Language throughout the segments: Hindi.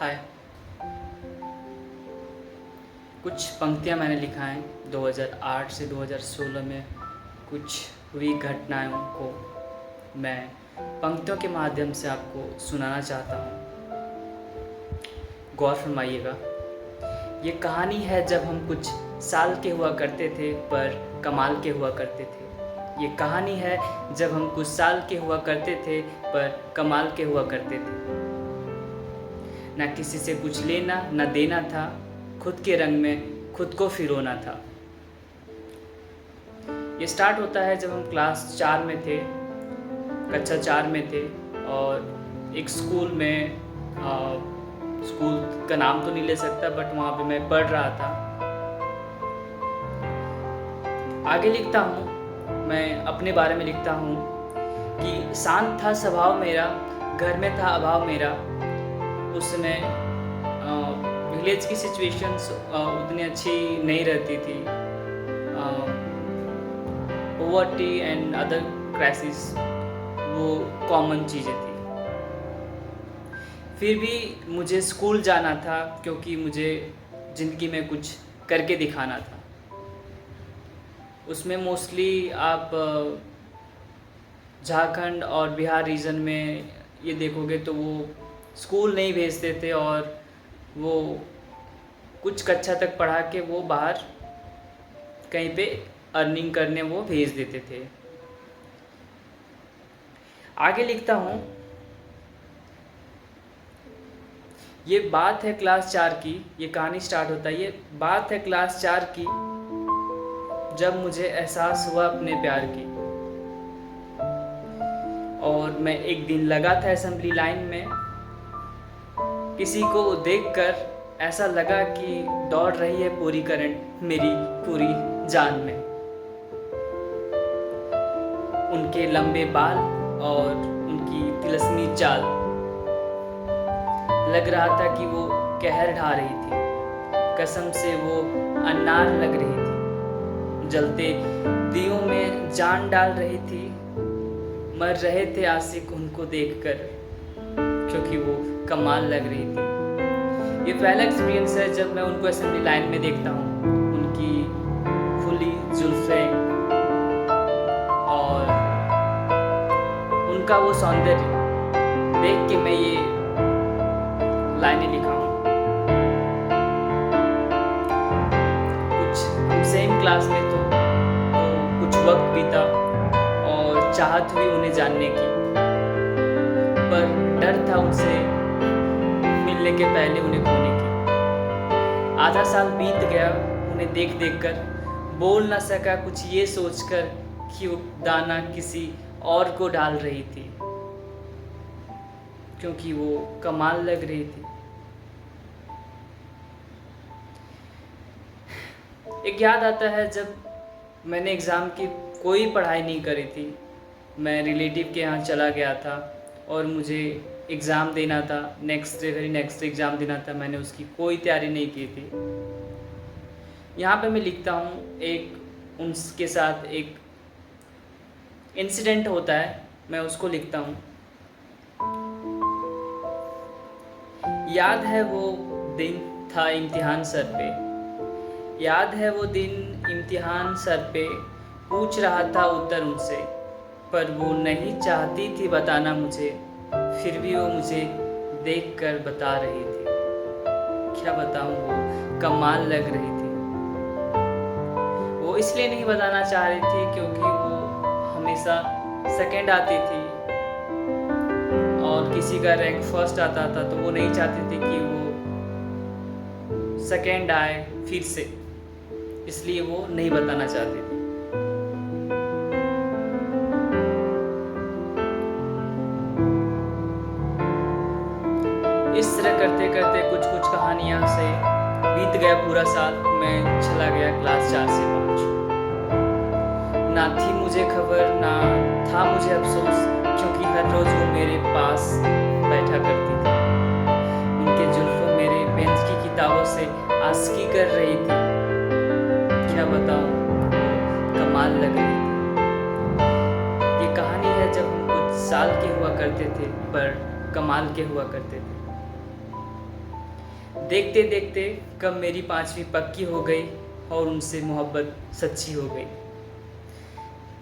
हाय। कुछ पंक्तियाँ मैंने लिखा है 2008 से 2016 में कुछ हुई घटनाओं को मैं पंक्तियों के माध्यम से आपको सुनाना चाहता हूँ। गौर फरमाइएगा। ये कहानी है जब हम कुछ साल के हुआ करते थे पर कमाल के हुआ करते थे। ये कहानी है जब हम कुछ साल के हुआ करते थे पर कमाल के हुआ करते थे। ना किसी से कुछ लेना न देना था, खुद के रंग में खुद को फिरोना था। ये स्टार्ट होता है जब हम क्लास 4 में थे, कक्षा 4 में थे और एक स्कूल में स्कूल का नाम तो नहीं ले सकता बट वहाँ पे मैं पढ़ रहा था। आगे लिखता हूँ, मैं अपने बारे में लिखता हूँ कि शांत था स्वभाव मेरा, घर में था अभाव मेरा। उस समय विलेज की सिचुएशंस उतनी अच्छी नहीं रहती थी। पोवर्टी एंड अदर क्राइसिस वो कॉमन चीज़ें थी। फिर भी मुझे स्कूल जाना था क्योंकि मुझे ज़िंदगी में कुछ करके दिखाना था। उसमें मोस्टली आप झारखंड और बिहार रीजन में ये देखोगे तो वो स्कूल नहीं भेजते थे और वो कुछ कक्षा तक पढ़ा के वो बाहर कहीं पे अर्निंग करने वो भेज देते थे। आगे लिखता हूँ, ये बात है क्लास 4 की। ये कहानी स्टार्ट होता है, ये बात है क्लास 4 की, जब मुझे एहसास हुआ अपने प्यार की। और मैं एक दिन लगा था असेंबली लाइन में, किसी को देखकर ऐसा लगा कि दौड़ रही है पूरी करंट मेरी पूरी जान में। उनके लंबे बाल और उनकी तिलस्मी चाल, लग रहा था कि वो कहर ढा रही थी। कसम से वो अन्नार लग रही थी, जलते दियों में जान डाल रही थी। मर रहे थे आशिक उनको देखकर, क्योंकि वो कमाल लग रही थी। ये पहला एक्सपीरियंस है जब मैं उनको असेंबली लाइन में देखता हूँ। उनकी खुली जुल्फें और उनका वो सौंदर्य देख के मैं ये लाइनें लिखा हूँ। कुछ हम सेम क्लास में तो कुछ वक्त बीता और चाहत हुई उन्हें जानने की, पर डर था उनसे मिलने के पहले उन्हें खोने की। आधा साल बीत गया उन्हें देख देख कर, बोल ना सका कुछ ये सोचकर कि वो दाना किसी और को डाल रही थी, क्योंकि वो कमाल लग रही थी। एक याद आता है जब मैंने एग्ज़ाम की कोई पढ़ाई नहीं करी थी। मैं रिलेटिव के यहाँ चला गया था और मुझे एग्ज़ाम देना था, वेरी नेक्स्ट एग्ज़ाम देना था। मैंने उसकी कोई तैयारी नहीं की थी। यहाँ पे मैं लिखता हूँ, एक उनके साथ एक इंसिडेंट होता है, मैं उसको लिखता हूँ। याद है वो दिन था इम्तिहान सर पे, याद है वो दिन इम्तिहान सर पे, पूछ रहा था उत्तर उनसे, पर वो नहीं चाहती थी बताना मुझे। फिर भी वो मुझे देखकर बता रही थी। क्या बताऊँ, वो कमाल लग रही थी। वो इसलिए नहीं बताना चाह रही थी क्योंकि वो हमेशा सेकंड आती थी और किसी का रैंक फर्स्ट आता था, तो वो नहीं चाहती थी कि वो सेकंड आए फिर से, इसलिए वो नहीं बताना चाहती थी। इस तरह करते करते कुछ कुछ कहानियाँ से बीत गया पूरा साल। मैं चला गया क्लास 4 से 5। ना थी मुझे खबर, ना था मुझे अफसोस, क्योंकि हर रोज़ वो मेरे पास बैठा करती थी। उनके जुल्फ़ों मेरे बेंच की किताबों से आशिकी कर रही थी। क्या बताऊँ, कमाल लग रही थी। ये कहानी है जब हम कुछ साल के हुआ करते थे पर कमाल के हुआ करते थे। देखते देखते कब मेरी 5वीं पक्की हो गई और उनसे मोहब्बत सच्ची हो गई।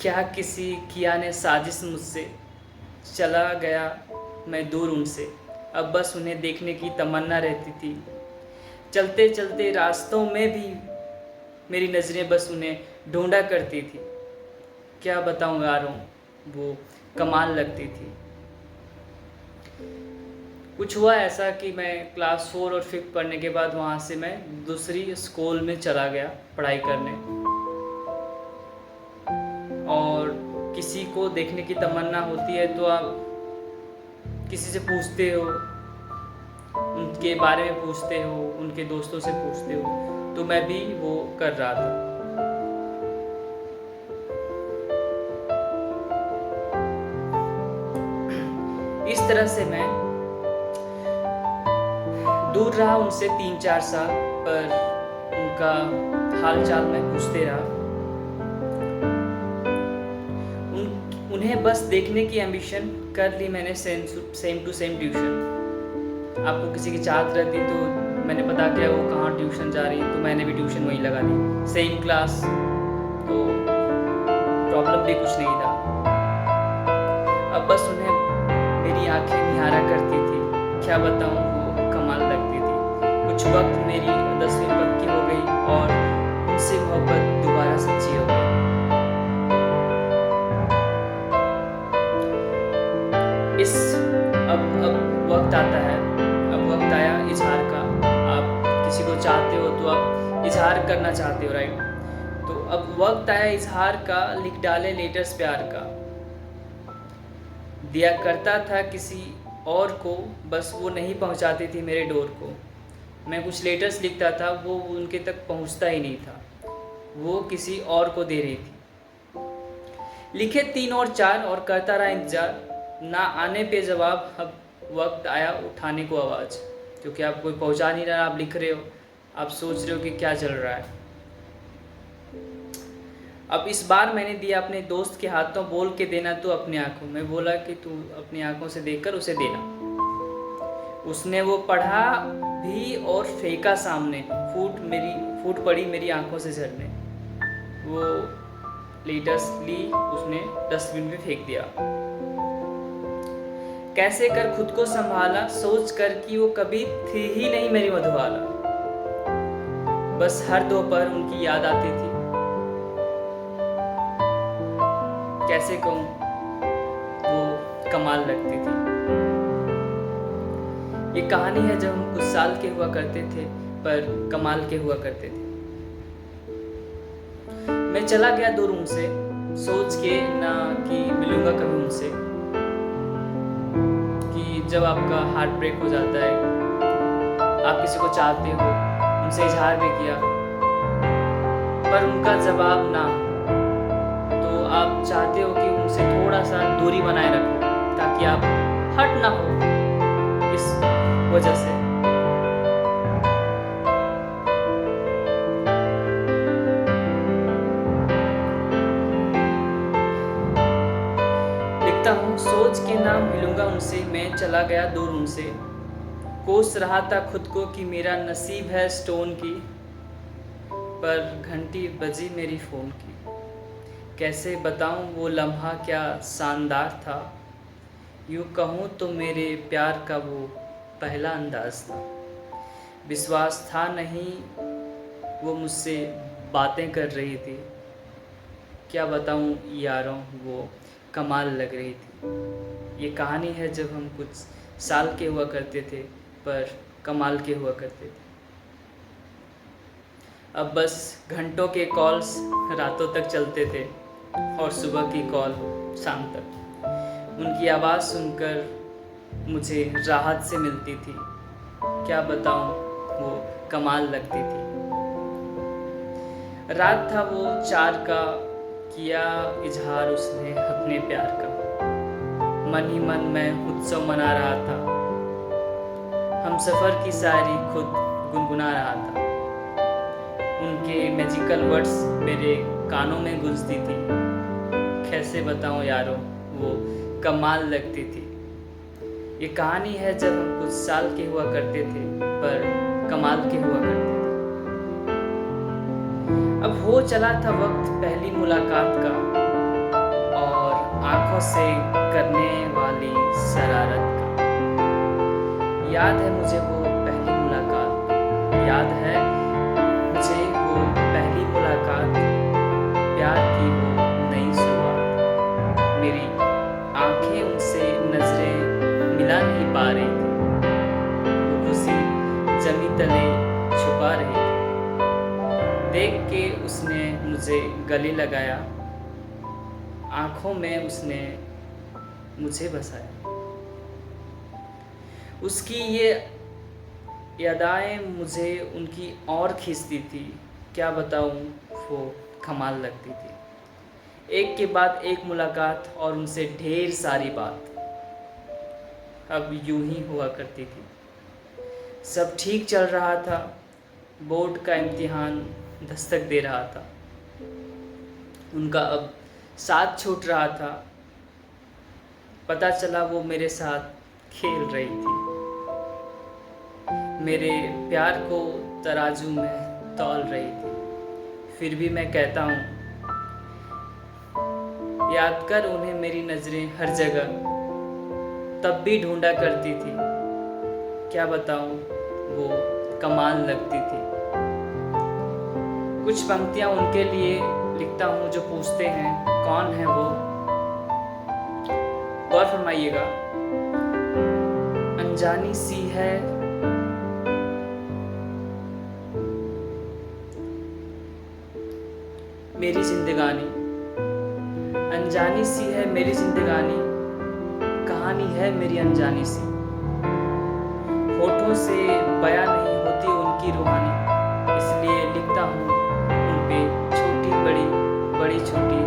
क्या किसी किया ने साजिश मुझसे, चला गया मैं दूर उनसे, अब बस उन्हें देखने की तमन्ना रहती थी। चलते चलते रास्तों में भी मेरी नज़रें बस उन्हें ढूंढा करती थी। क्या बताऊं यारों, वो कमाल लगती थी। कुछ हुआ ऐसा कि मैं क्लास 4 और 5 पढ़ने के बाद वहाँ से मैं दूसरी स्कूल में चला गया पढ़ाई करने, और किसी को देखने की तमन्ना होती है तो आप किसी से पूछते हो, उनके बारे में पूछते हो, उनके दोस्तों से पूछते हो, तो मैं भी वो कर रहा था। इस तरह से मैं दूर रहा उनसे 3-4 साल, पर उनका हाल चाल मैं पूछते रहा। उन्हें बस देखने की एम्बिशन कर ली मैंने सेम टू सेम ट्यूशन। आपको किसी की चाहत रहती तो मैंने पता किया वो कहाँ ट्यूशन जा रही, तो मैंने भी ट्यूशन वहीं लगा दी, सेम क्लास, तो प्रॉब्लम भी कुछ नहीं था। अब बस उन्हें मेरी आंखें निहारा करती थी। क्या बताऊँ, वो कमाल लगती थी। कुछ वक्त मेरी 10वीं पक्की हो गई और उनसे मोहब्बत दोबारा सच्ची हो गई। अब वक्त आता है, अब वक्त आया इजहार का। आप किसी को चाहते हो तो आप इजहार करना चाहते हो, राइट? तो अब वक्त आया इजहार का, लिख डाले लेटर्स प्यार का। दिया करता था किसी और को, बस वो नहीं पहुंचाती थी मेरे डोर को। मैं कुछ लेटर्स लिखता था, वो उनके तक पहुंचता ही नहीं था, वो किसी और को दे रही थी। लिखे 3 और 4 और करता रहा इंतज़ार, ना आने पे जवाब। अब वक्त आया उठाने को आवाज़, क्योंकि आप कोई पहुंचा नहीं रहा। आप लिख रहे हो, आप सोच रहे हो कि क्या चल रहा है। अब इस बार मैंने दिया अपने दोस्त के हाथों, बोल के देना तू अपनी आंखों में। बोला कि तू अपनी आंखों से देखकर उसे देना। उसने वो पढ़ा भी और फेंका सामने, फूट पड़ी मेरी आंखों से झरने। वो लेटर्स ली उसने, डस्टबिन में फेंक दिया। कैसे कर खुद को संभाला, सोच कर कि वो कभी थी ही नहीं मेरी मधुबाला। बस हर दोपहर उनकी याद आती थी। कैसे कहूँ, वो कमाल लगती थी। ये कहानी है जब हम कुछ साल के हुआ करते थे, पर कमाल के हुआ करते थे। मैं चला गया दूर उनसे, सोच के ना कि मिलूंगा कभी उनसे। कि जब आपका हार्ट ब्रेक हो जाता है, आप किसी को चाहते हो, उनसे इजहार भी किया, पर उनका जवाब ना, तो आप चाहते हो कि उनसे थोड़ा सा दूरी बनाए रखो, ताकि आप हट ना हो इस वजह से। लिखता हूँ सोच के ना मिलूंगा उनसे, मैं चला गया दूर उनसे। कोस रहा था खुद को कि मेरा नसीब है स्टोन की, पर घंटी बजी मेरी फ़ोन की। कैसे बताऊं वो लम्हा क्या शानदार था, यूँ कहूँ तो मेरे प्यार का वो पहला अंदाज़ था। विश्वास था नहीं वो मुझसे बातें कर रही थी। क्या बताऊं यारों, वो कमाल लग रही थी। ये कहानी है जब हम कुछ साल के हुआ करते थे, पर कमाल के हुआ करते थे। अब बस घंटों के कॉल्स रातों तक चलते थे, और सुबह की कॉल शाम तक। उनकी आवाज़ सुनकर मुझे राहत से मिलती थी। क्या बताऊं, वो कमाल लगती थी। रात था वो 4 का, किया इजहार उसने अपने प्यार का। मन ही मन मैं उत्सव मना रहा था, हम सफ़र की शायरी खुद गुनगुना रहा था। उनके मैजिकल वर्ड्स मेरे कानों में गूंजती थी। कैसे बताऊं यारों, वो कमाल लगती थी। ये कहानी है जब हम कुछ साल के हुआ करते थे, पर कमाल के हुआ करते थे। अब हो चला था वक्त पहली मुलाकात का, और आंखों से करने वाली शरारत का। याद है मुझे वो पहली मुलाकात, याद है मुझे वो पहली मुलाकात, प्यार की वो नई शुरुआत। मेरी आंखें उनसे नजरें मिला नहीं पा रही थी, वो खुशी जमी तले छुपा रही थी। देख के उसने मुझे गले लगाया, आंखों में उसने मुझे बसाया। उसकी ये यादें मुझे उनकी और खींचती थी, क्या बताऊं, वो कमाल लगती थी। एक के बाद एक मुलाकात और उनसे ढेर सारी बात अब यूं ही हुआ करती थी। सब ठीक चल रहा था, बोर्ड का इम्तिहान दस्तक दे रहा था, उनका अब साथ छूट रहा था। पता चला वो मेरे साथ खेल रही थी, मेरे प्यार को तराजू में तौल रही थी। फिर भी मैं कहता हूँ, याद कर उन्हें मेरी नज़रें हर जगह तब भी ढूंढा करती थी। क्या बताऊँ, वो कमाल लगती थी। कुछ पंक्तियाँ उनके लिए लिखता हूँ जो पूछते हैं कौन है वो। गौर फरमाइएगा। अनजानी सी है मेरी जिंदगानी, अनजानी सी है मेरी जिंदगानी, कहानी है मेरी अनजानी सी। होठों से बयां नहीं होती उनकी रूहानी, इसलिए लिखता हूँ उन पे छोटी बड़ी, बड़ी छोटी